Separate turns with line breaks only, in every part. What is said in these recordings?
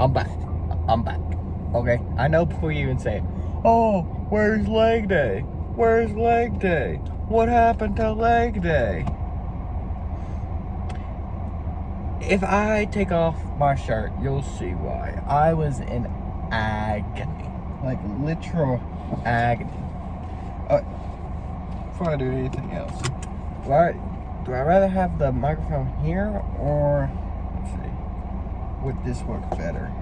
I'm back. I'm back. Okay? I know before you even say it. Oh, where's leg day? Where's leg day? What happened to leg day? If I take off my shirt, you'll see why. I was in agony. Like literal agony. Before I do anything else, do I rather have the microphone here or, let's see, would this work better?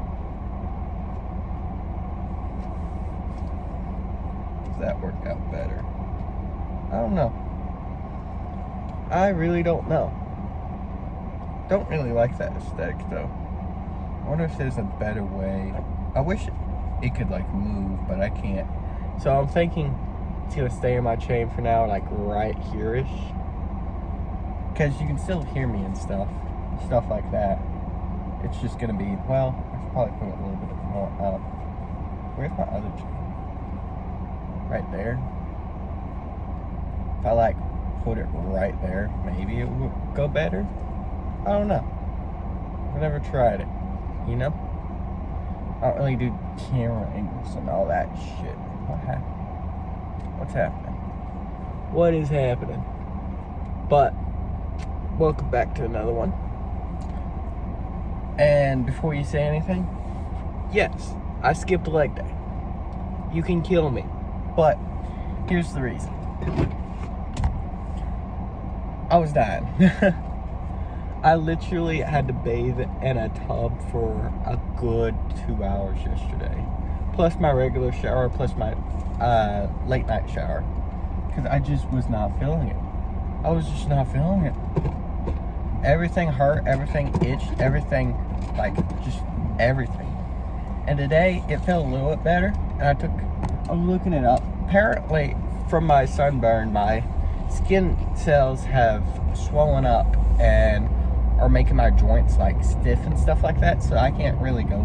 Does that work out better? I don't know. I really don't know. Don't really like that aesthetic though. I wonder if there's a better way. I wish it could like move, but I can't. So I'm thinking it's gonna stay in my chain for now, like right here-ish. Because you can still hear me and stuff like that. It's just gonna be, well, I should probably put it a little bit more up. Where's my other chain? Right there. If I like put it right there, maybe it would go better. I don't know. I've never tried it, you know? I don't really do camera angles and all that shit. What happened? What's happening? What is happening? But, welcome back to another one. And before you say anything, yes, I skipped leg day. You can kill me. But, here's the reason. I was dying. I literally had to bathe in a tub for a good 2 hours yesterday. Plus my regular shower, plus my late night shower. Because I just was not feeling it. I was just not feeling it. Everything hurt, everything itched, everything, like, just everything. And today, it felt a little bit better. And I was looking it up. Apparently, from my sunburn, my skin cells have swollen up and are making my joints like stiff and stuff like that, so I can't really go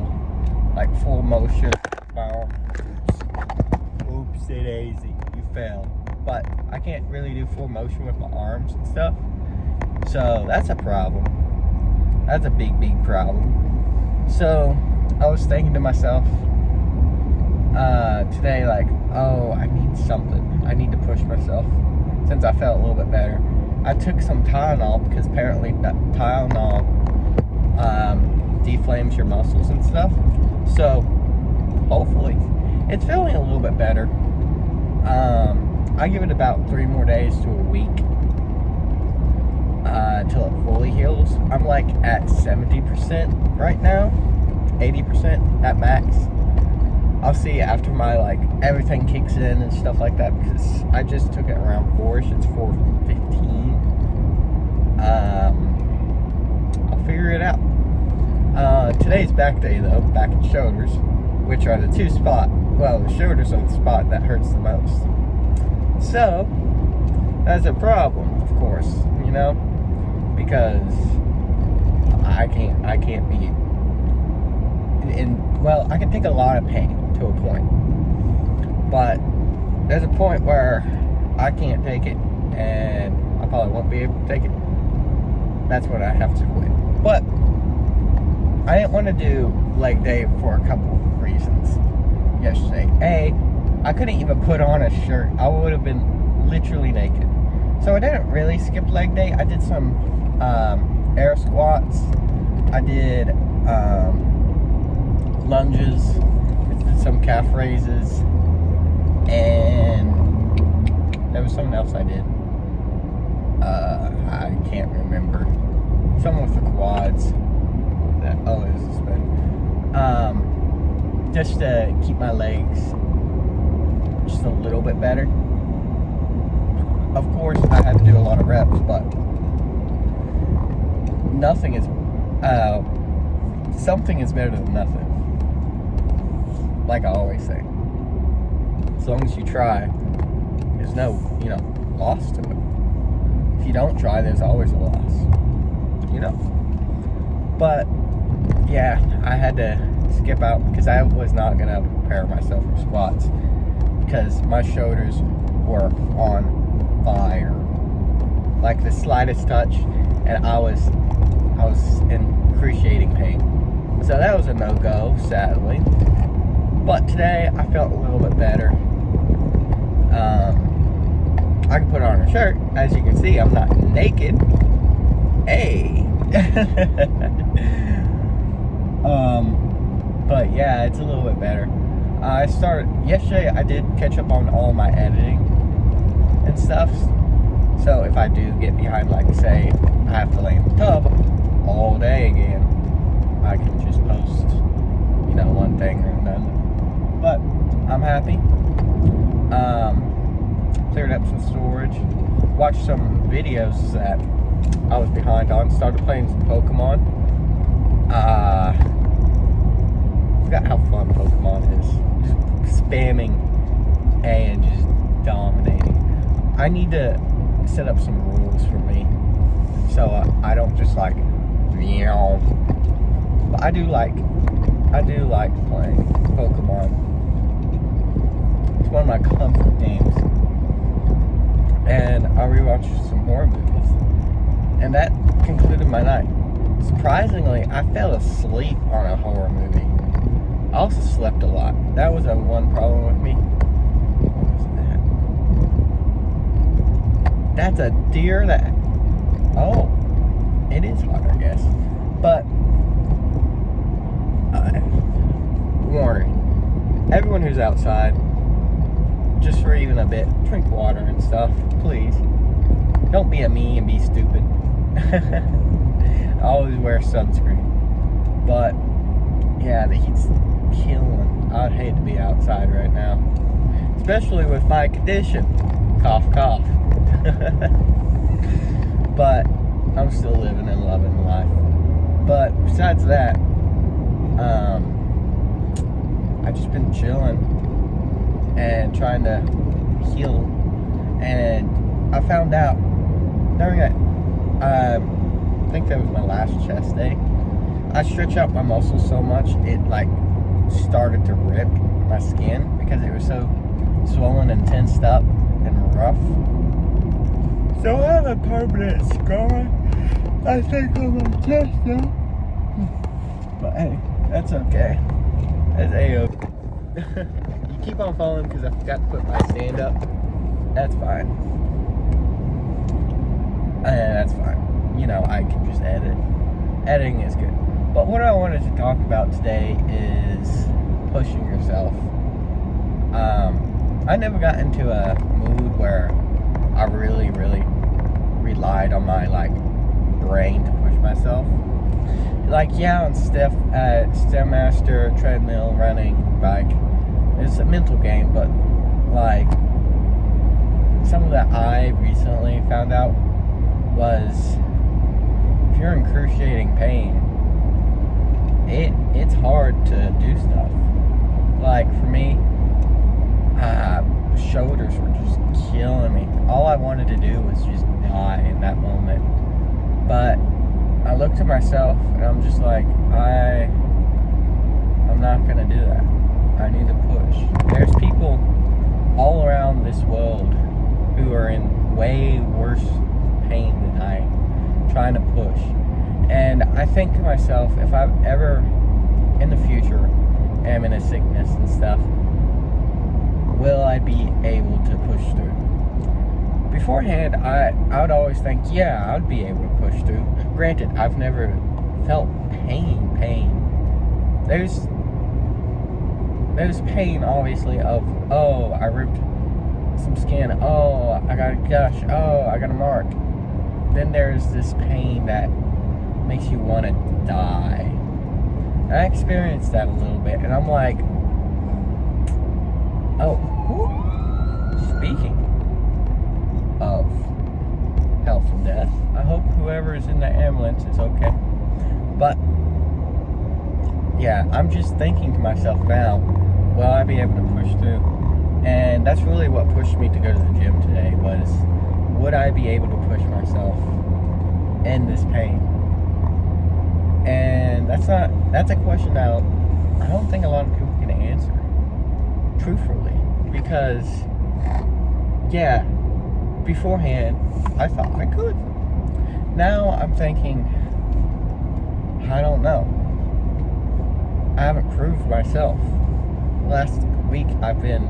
like full motion. Oopsie daisy, you fell. But I can't really do full motion with my arms and stuff, so that's a problem. That's a big problem. So I was thinking to myself today, like, oh, I need something. I need to push myself since I felt a little bit better. I took some Tylenol because apparently that Tylenol deflames your muscles and stuff. So hopefully it's feeling a little bit better. I give it about 3 more days to a week until it fully heals. I'm like at 70% right now, 80% at max. I'll see after my, like, everything kicks in and stuff like that, because I just took it around 4-ish. It's 4:15. I'll figure it out. Today's back day though, back and shoulders, which are the the shoulders are the spot that hurts the most. So, that's a problem, of course, you know, because I can't be well, I can take a lot of pain to a point, but there's a point where I can't take it, and I probably won't be able to take it. That's when I have to quit. But I didn't want to do leg day for a couple of reasons yesterday. I couldn't even put on a shirt. I would have been literally naked. So I didn't really skip leg day. I did some air squats. I did lunges. I did some calf raises. And there was something else I did. I can't remember. Something with the quads. It was a spin. Just to keep my legs just a little bit better. Of course, I had to do a lot of reps, but something is better than nothing. Like I always say. As long as you try, there's no, loss to it. If you don't try, there's always a loss, But, yeah, I had to skip out because I was not going to prepare myself for squats because my shoulders were on fire. Like the slightest touch, and I was in excruciating pain. So that was a no-go, sadly. But today I felt a little bit better. I can put on a shirt. As you can see, I'm not naked. Hey. But yeah, it's a little bit better. Yesterday I did catch up on all my editing and stuff. So if I do get behind, like say, I have to lay in the tub all day again, I can just post, one thing or another. But I'm happy. Cleared up some storage. Watched some videos that I was behind on. Started playing some Pokemon. Forgot how fun Pokemon is. Just spamming A and just dominating. I need to set up some rules for me, so I don't just like, but I do like playing Pokemon. It's one of my comfort games. And I rewatched some horror movies, and that concluded my night. Surprisingly, I fell asleep on a horror movie. I also slept a lot. That was a one problem with me. What was that? That's a deer that... Oh, it is hot, I guess. But, warning. Everyone who's outside, just for even a bit, drink water and stuff, please. Don't be a me and be stupid. I always wear sunscreen. But, yeah, the heat's killing. I'd hate to be outside right now. Especially with my condition. Cough, cough. But, I'm still living and loving life. But, besides that, I've just been chilling and trying to heal. And I found out during that, I think that was my last chest day, I stretched out my muscles so much it like started to rip my skin because it was so swollen and tensed up and rough. So I have a permanent scar, I think, on my chest now. But hey, that's okay. That's A-okay. You keep on falling because I forgot to put my stand up. That's fine. That's fine. I can just edit. Editing is good. But what I wanted to talk about today is pushing yourself. I never got into a mood where I really, really relied on my brain to push myself. On Stairmaster, treadmill, running, bike, it's a mental game, but something that I recently found out was if you're in excruciating pain, it's hard to do stuff. For me, shoulders were just killing me. All I wanted to do was just die in that moment. But I looked at myself and I'm just like, I'm not gonna do that. I need to push. There's people all around this world who are in way worse pain than I am, trying to push. And I think to myself, if I've ever in the future am in a sickness and stuff, will I be able to push through? Beforehand, I would always think, yeah, I would be able to push through. Granted, I've never felt pain. There's pain, obviously, of, oh, I ripped some skin, oh, I got a gush, oh, I got a mark. Then there's this pain that makes you want to die. And I experienced that a little bit, and I'm like, oh, speaking of health and death, I hope whoever is in the ambulance is okay. But yeah, I'm just thinking to myself now, will I be able to push through? And that's really what pushed me to go to the gym today, was would I be able to push myself in this pain? And that's a question that I don't think a lot of people can answer truthfully, because yeah, beforehand I thought I could. Now I'm thinking, I don't know. I haven't proved myself. Last week I've been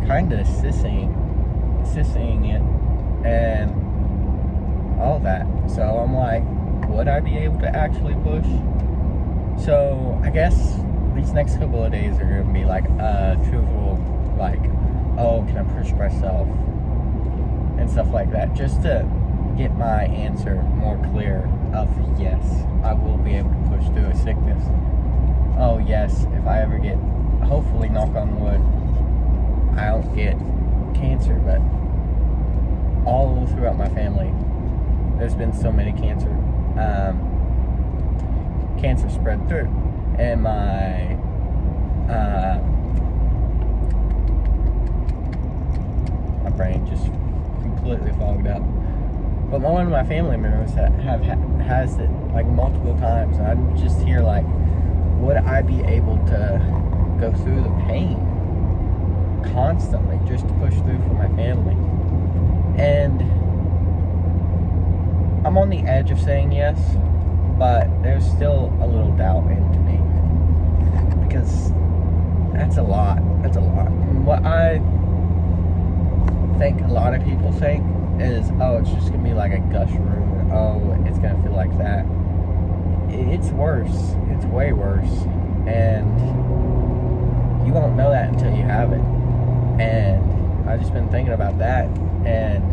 kind of sissying it and all that. So I'm like, would I be able to actually push? So I guess these next couple of days are going to be like truthful, like, oh, can I push myself? And stuff like that. Just to get my answer more clear of yes, I will be able to push through a sickness. Oh yes, if I ever get, hopefully, knock on wood, I don't get cancer, but all throughout my family, there's been so many cancer spread through, and my brain just completely fogged up. But one of my family members has it like multiple times, and I'm just here like, would I be able to go through the pain constantly just to push through for my family? And I'm on the edge of saying yes, but there's still a little doubt into me, because that's a lot. And what I think a lot of people think is, oh, it's just gonna be like a gush room, oh, it's gonna feel like that. It's worse. It's way worse, and you won't know that until you have it. And I've just been thinking about that, and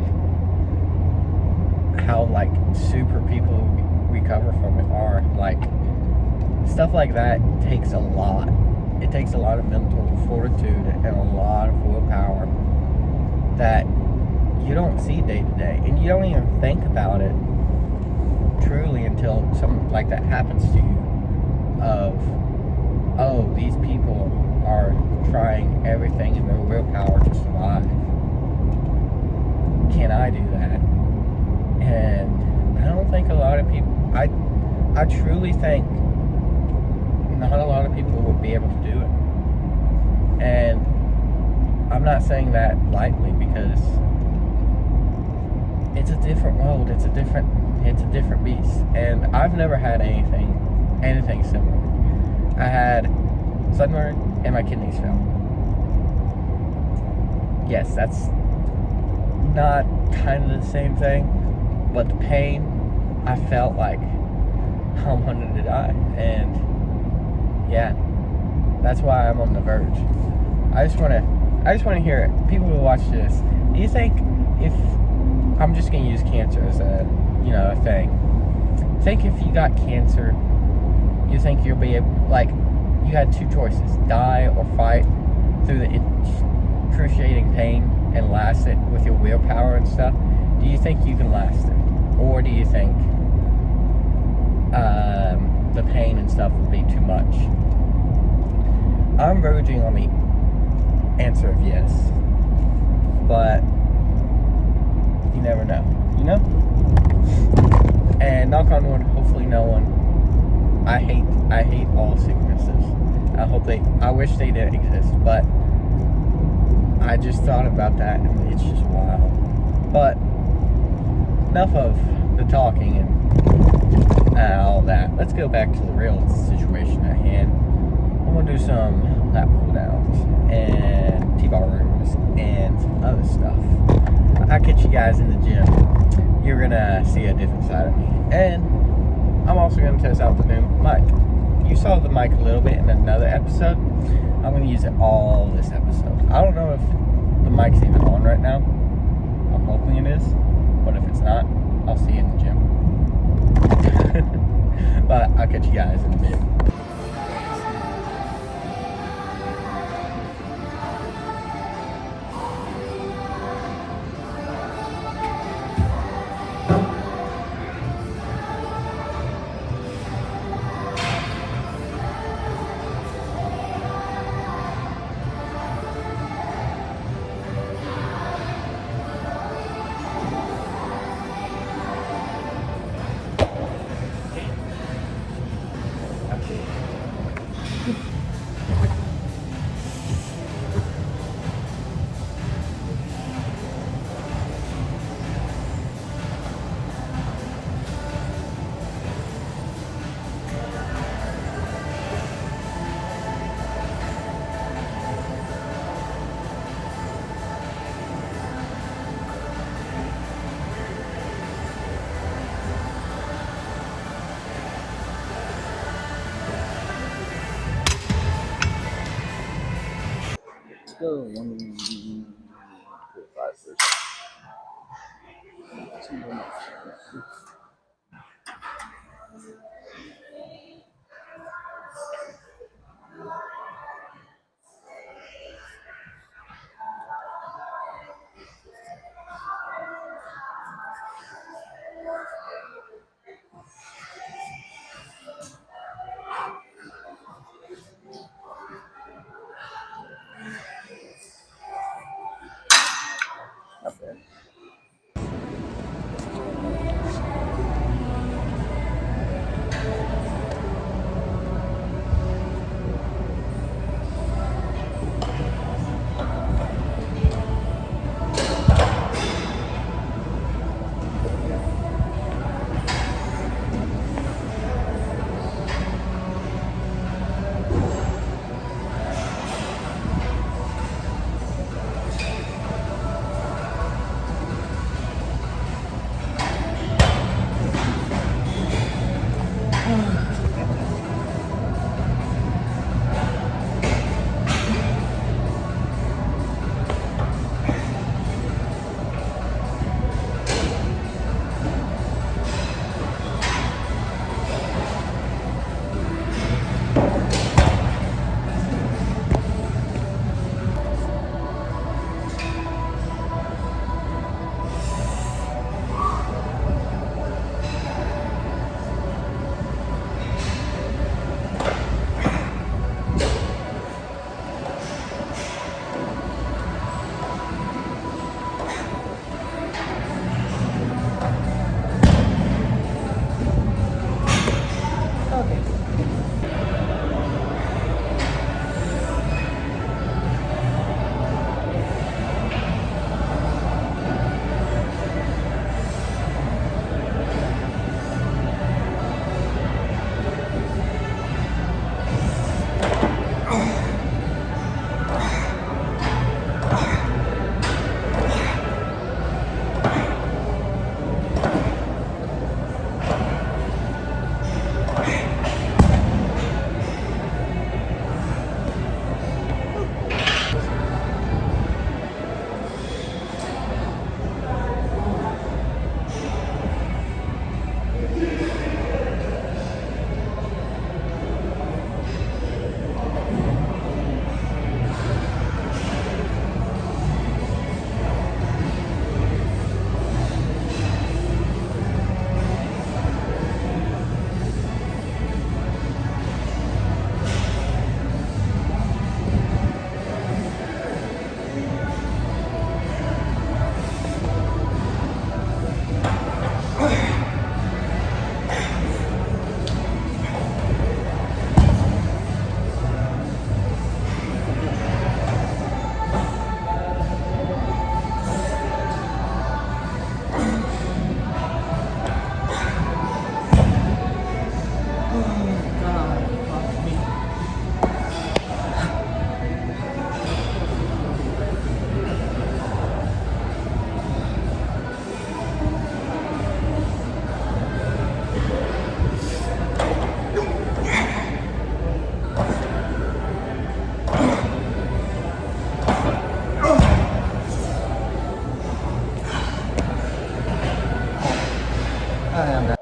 how like super people who recover from it are. Like, stuff like that takes a lot. It takes a lot of mental fortitude and a lot of willpower that you don't see day to day, and you don't even think about it truly until something like that happens to you, of, oh, these people are trying everything in their willpower to survive. Can I do that? And I don't think a lot of people, I truly think not a lot of people would be able to do it. And I'm not saying that lightly, because it's a different world. It's a different beast. And I've never had anything similar. I had sunburn and my kidneys failed. Yes, that's not kind of the same thing, but the pain, I felt like I wanted to die. And yeah, that's why I'm on the verge. I just want to hear it. People who watch this, do you think, if I'm just going to use cancer as a thing, think if you got cancer, you think you'll be able, like, you had two choices, die or fight through the excruciating pain and last it with your willpower and stuff? Do you think you can last it? Or do you think the pain and stuff would be too much? I'm verging on the answer of yes, but you never know, And knock on wood, hopefully no one. I hate all sicknesses. I wish they didn't exist, but I just thought about that, and it's just wild. But enough of the talking and all that. Let's go back to the real situation at hand. I'm gonna do some lat pull downs and T-bar rooms and some other stuff. I'll catch you guys in the gym. You're gonna see a different side of me. And I'm also gonna test out the new mic. You saw the mic a little bit in another episode. I'm gonna use it all this episode. I don't know if the mic's even on right now. I'm hoping it is. But if it's not, I'll see you in the gym. But I'll catch you guys in a bit. go. 5 first. Not bad. I'm back.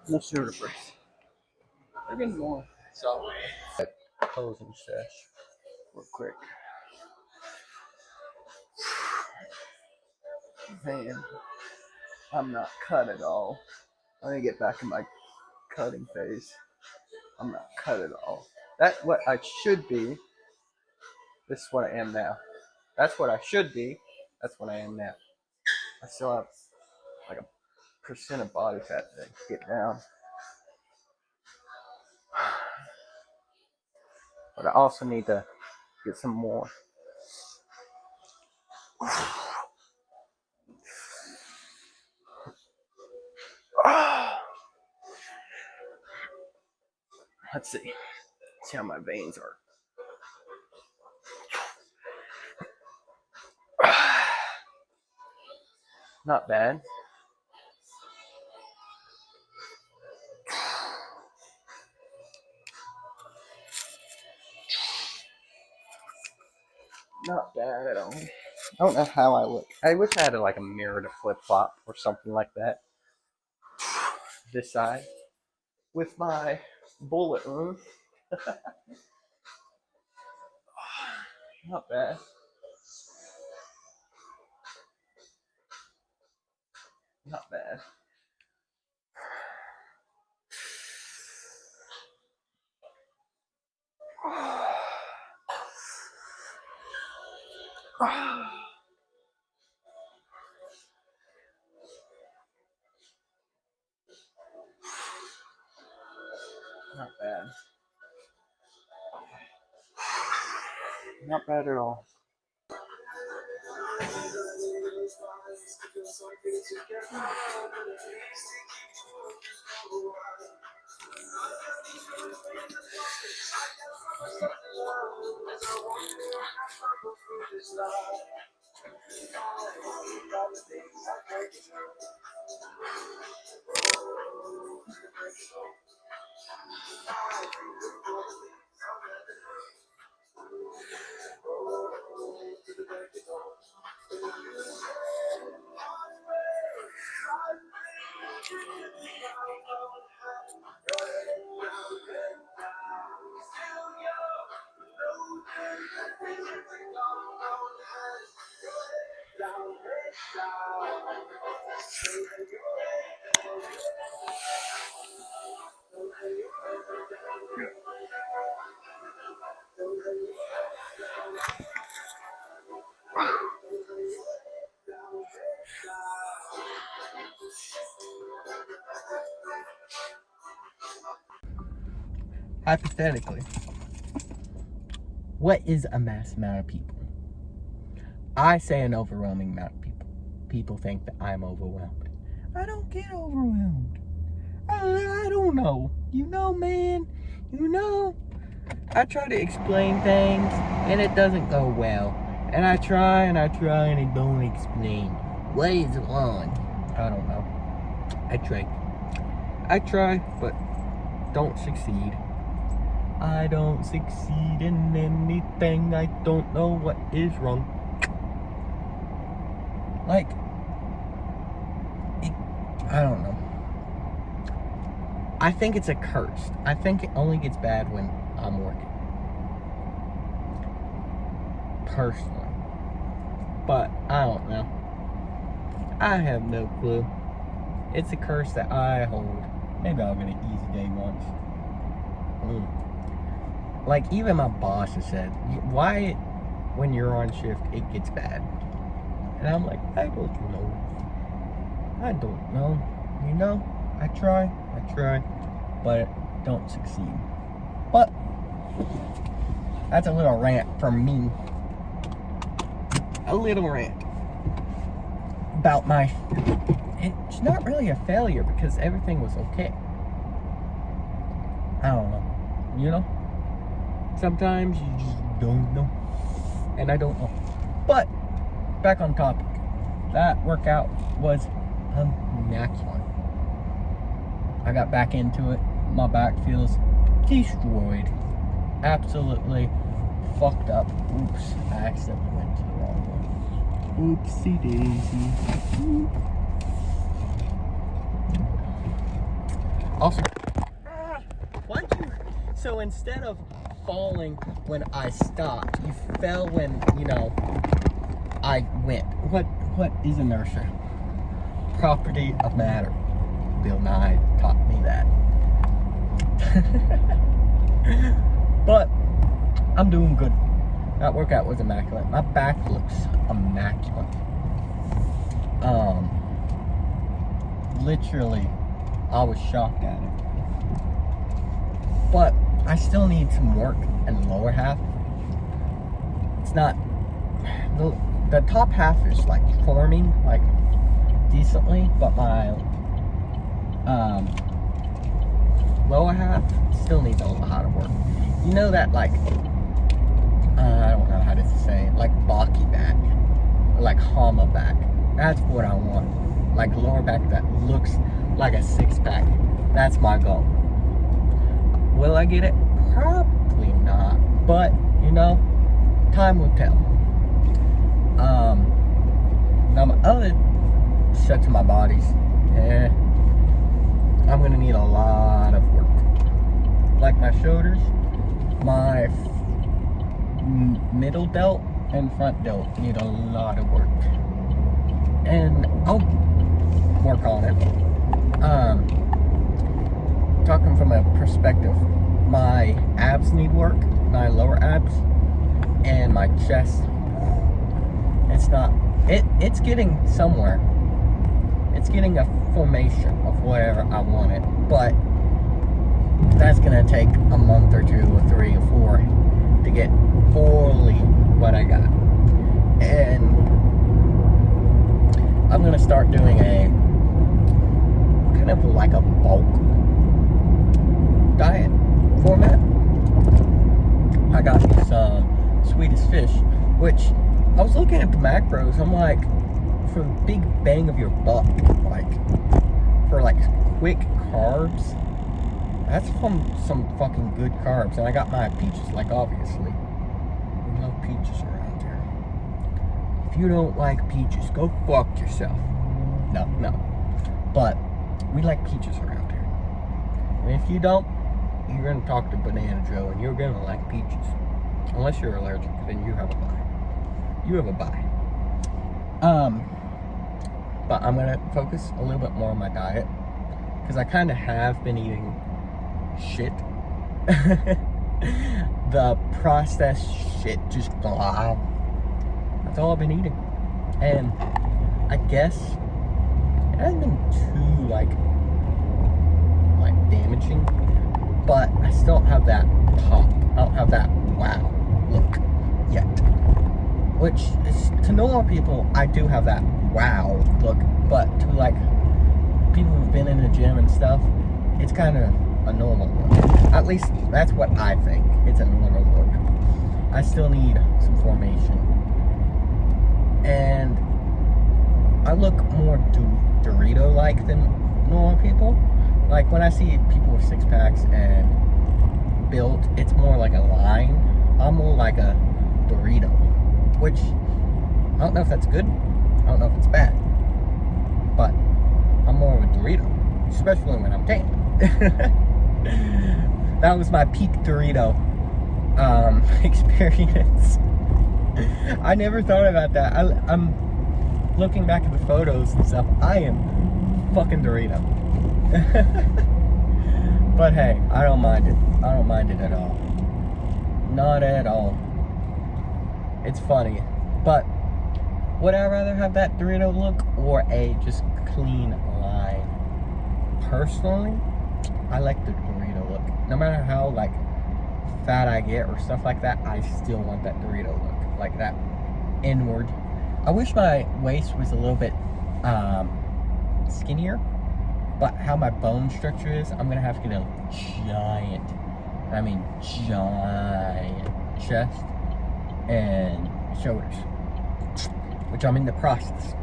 No shoulder press. They're getting going. So, closing stash real quick. Man. I'm not cut at all. Let me get back in my cutting phase. I'm not cut at all. That's what I should be. This is what I am now. That's what I should be. That's what I am now. I still have like a percent of body fat to get down. But I also need to get some more. Let's see. See how my veins are. Not bad. Not bad at all. I don't know how I look. I wish I had like a mirror to flip flop or something like that. This side with my bullet wound. Not bad. Not bad. Not bad. Not bad at all. Hypothetically, what is a mass amount of people? I say an overwhelming amount of people. People think that I'm overwhelmed. I don't get overwhelmed. I don't know. You know, man. You know. I try to explain things and it doesn't go well. And I try and it don't explain. What is wrong? I don't know. I try, but don't succeed. I don't succeed in anything. I don't know what is wrong. Like, I don't know. I think it's a curse. I think it only gets bad when I'm working. Personally. But, I don't know. I have no clue. It's a curse that I hold. Maybe I'll get an easy day once. Like, even my boss has said, why, when you're on shift, it gets bad? And I'm like, I don't know. You know, I try, but don't succeed. But, that's a little rant from me. A little rant about it's not really a failure because everything was okay. I don't know. You know? Sometimes you just don't know. And I don't know. But, back on topic. That workout was immaculate. I got back into it. My back feels destroyed. Absolutely fucked up. Oops. I accidentally went to the wrong one. Oopsie daisy. Also, so instead of falling when I stopped, you fell when, I went. What is inertia? property of matter. Bill Nye taught me that. But I'm doing good. That workout was immaculate. My back looks immaculate. Literally, I was shocked at it. But I still need some work in the lower half. It's not, the top half is like forming like decently, but my lower half still needs a lot of work. You know that like, I don't know how to say it, like Baki back, or like Hama back. That's what I want. Like lower back that looks like a six-pack. That's my goal. Will I get it? Probably not. But, you know, time will tell. Now my other sets of my bodies, I'm gonna need a lot of work. Like my shoulders, my middle delt and front delt need a lot of work. And I'll work on it. Talking from a perspective, my abs need work, my lower abs, and my chest. It's getting somewhere. It's getting a formation of whatever I want it, but that's gonna take a month or 2 or 3 or 4 to get fully what I got. And I'm gonna start doing a kind of like a bulk diet format. I got some Swedish fish, which I was looking at the macros. I'm like, for the big bang of your buck, like for like quick carbs, that's from some fucking good carbs. And I got my peaches, like obviously. We love peaches around here. If you don't like peaches, go fuck yourself. No. But we like peaches around here. And if you don't, you're gonna talk to Banana Joe and you're gonna like peaches. Unless you're allergic, then you have a bye. You have a bye. But I'm gonna focus a little bit more on my diet, because I kind of have been eating shit. The processed shit, just blah. That's all I've been eating. And I guess it hasn't been too like damaging, but I still don't have that pop. I don't have that wow look yet. Which is, to normal people, I do have that wow look, but to like people who've been in the gym and stuff, it's kind of a normal look. At least that's what I think. It's a normal look. I still need some formation. And I look more Dorito-like than normal people. Like when I see people with six packs and built, it's more like a line. I'm more like a Dorito, which I don't know if that's good. I don't know if it's bad, but I'm more of a Dorito, especially when I'm tan. That was my peak Dorito experience. I never thought about that. I'm looking back at the photos and stuff. I am fucking Dorito. But hey, I don't mind it. I don't mind it at all. Not at all. It's funny. But would I rather have that Dorito look or a just clean line? Personally, I like the Dorito look. No matter how like fat I get or stuff like that, I still want that Dorito look. Like that inward. I wish my waist was a little bit skinnier, but how my bone structure is, I'm gonna have to get a giant chest and shoulders, which I'm in the process,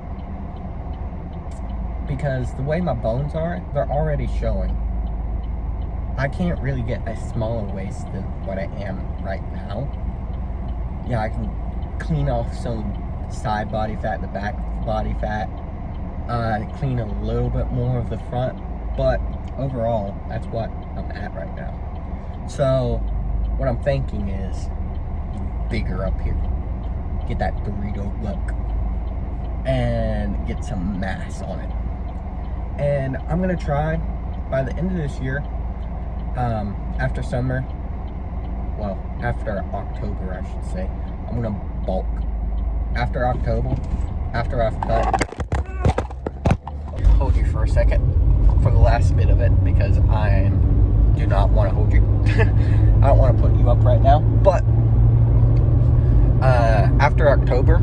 because the way my bones are, they're already showing. I can't really get a smaller waist than what I am right now. Yeah, I can clean off some side body fat, the back body fat, clean a little bit more of the front, but overall, that's what I'm at right now. So, what I'm thinking is bigger up here. Get that Dorito look and get some mass on it. And I'm gonna try by the end of this year, after summer, well, after October, I should say, I'm gonna bulk. After October, after I've cut, hold you for a second for the last bit of it, because I do not want to hold you. I don't want to put you up right now, but after October,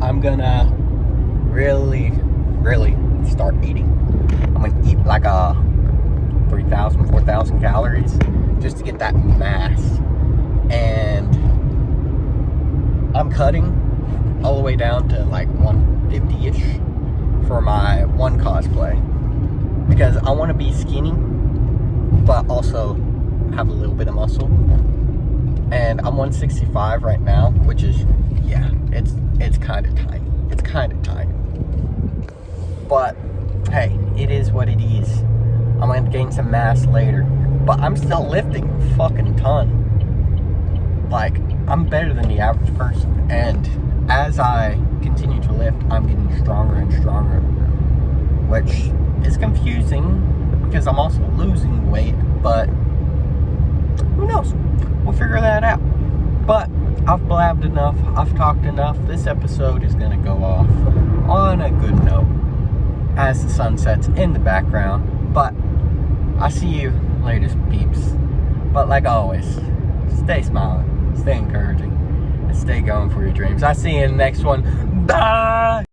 I'm gonna really start eating. I'm gonna eat like 3,000, 4,000 calories just to get that mass. And I'm cutting all the way down to like 150-ish for my one cosplay, because I want to be skinny but also have a little bit of muscle. And I'm 165 right now, which is, yeah, it's kind of tiny. It's kind of tiny. But hey, it is what it is. I'm gonna gain some mass later, but I'm still lifting a fucking ton. Like, I'm better than the average person, and as I continue to lift, I'm getting stronger and stronger, which is confusing because I'm also losing weight, but who knows? We'll figure that out. But I've blabbed enough, I've talked enough. This episode is gonna go off on a good note as the sun sets in the background. But I'll see you later, peeps. But like always, stay smiling, stay encouraging, and stay going for your dreams. I'll see you in the next one. Bye!